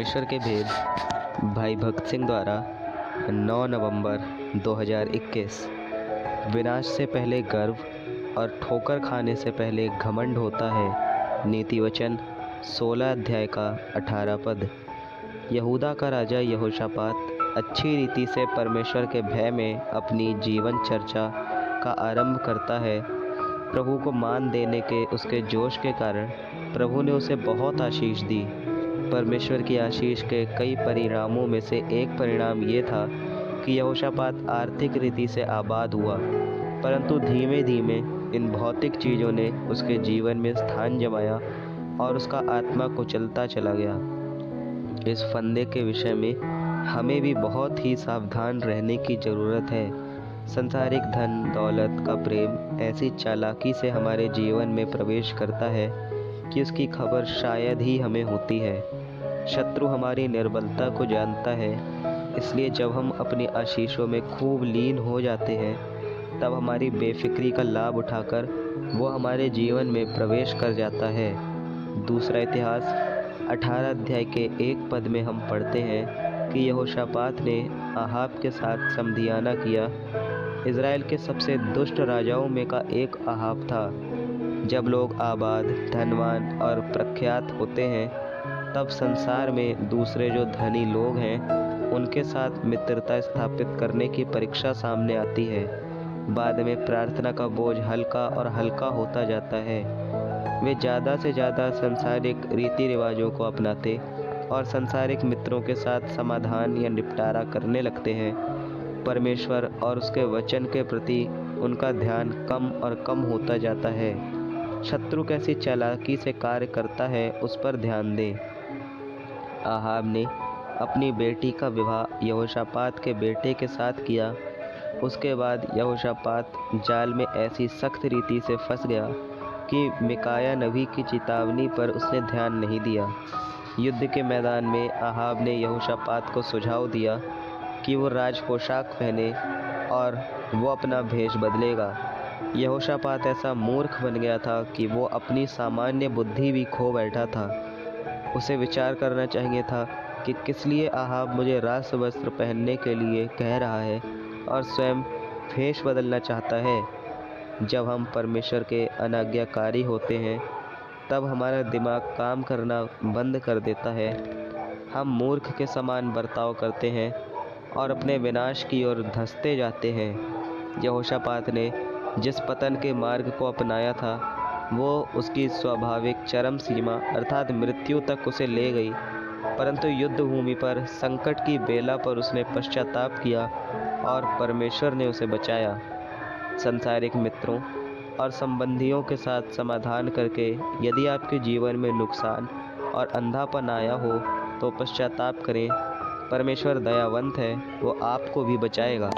परमेश्वर के भेद भाई भक्त सिंह द्वारा 9 नवंबर 2021। विनाश से पहले गर्व और ठोकर खाने से पहले घमंड होता है। नीति वचन 16 अध्याय का 18 पद। यहूदा का राजा यहोशापात अच्छी रीति से परमेश्वर के भय में अपनी जीवन चर्चा का आरंभ करता है। प्रभु को मान देने के उसके जोश के कारण प्रभु ने उसे बहुत आशीष दी। परमेश्वर की आशीष के कई परिणामों में से एक परिणाम ये था कि यहोशापात आर्थिक रीति से आबाद हुआ, परंतु धीमे धीमे इन भौतिक चीज़ों ने उसके जीवन में स्थान जमाया और उसका आत्मा कुचलता चला गया। इस फंदे के विषय में हमें भी बहुत ही सावधान रहने की ज़रूरत है। संसारिक धन दौलत का प्रेम ऐसी चालाकी से हमारे जीवन में प्रवेश करता है कि उसकी खबर शायद ही हमें होती है। शत्रु हमारी निर्बलता को जानता है, इसलिए जब हम अपनी आशीषों में खूब लीन हो जाते हैं तब हमारी बेफिक्री का लाभ उठाकर वो हमारे जीवन में प्रवेश कर जाता है। दूसरा इतिहास 18 अध्याय के 1 पद में हम पढ़ते हैं कि यहोशापात ने आहाब के साथ समधियाना किया। इज़राइल के सबसे दुष्ट राजाओं में का एक आहाब था। जब लोग आबाद, धनवान और प्रख्यात होते हैं तब संसार में दूसरे जो धनी लोग हैं उनके साथ मित्रता स्थापित करने की परीक्षा सामने आती है। बाद में प्रार्थना का बोझ हल्का और हल्का होता जाता है। वे ज़्यादा से ज़्यादा सांसारिक रीति रिवाजों को अपनाते और सांसारिक मित्रों के साथ समाधान या निपटारा करने लगते हैं। परमेश्वर और उसके वचन के प्रति उनका ध्यान कम और कम होता जाता है। शत्रु कैसी चालाकी से कार्य करता है उस पर ध्यान दें। आहाब ने अपनी बेटी का विवाह यहोशापात के बेटे के साथ किया। उसके बाद यहोशापात जाल में ऐसी सख्त रीति से फंस गया कि मिकाया नबी की चेतावनी पर उसने ध्यान नहीं दिया। युद्ध के मैदान में आहाब ने यहोशापात को सुझाव दिया कि वो राज पोशाक पहने और वो अपना भेष बदलेगा। यहोशापात ऐसा मूर्ख बन गया था कि वो अपनी सामान्य बुद्धि भी खो बैठा था। उसे विचार करना चाहिए था कि किस लिए आहाब मुझे रास वस्त्र पहनने के लिए कह रहा है और स्वयं भेष बदलना चाहता है। जब हम परमेश्वर के अनाज्ञाकारी होते हैं तब हमारा दिमाग काम करना बंद कर देता है। हम मूर्ख के समान बर्ताव करते हैं और अपने विनाश की ओर धंसते जाते हैं। यहोशापात ने जिस पतन के मार्ग को अपनाया था वो उसकी स्वाभाविक चरम सीमा अर्थात मृत्यु तक उसे ले गई, परंतु युद्ध भूमि पर संकट की बेला पर उसने पश्चाताप किया और परमेश्वर ने उसे बचाया। सांसारिक मित्रों और संबंधियों के साथ समाधान करके यदि आपके जीवन में नुकसान और अंधापन आया हो तो पश्चाताप करें। परमेश्वर दयावंत है, वो आपको भी बचाएगा।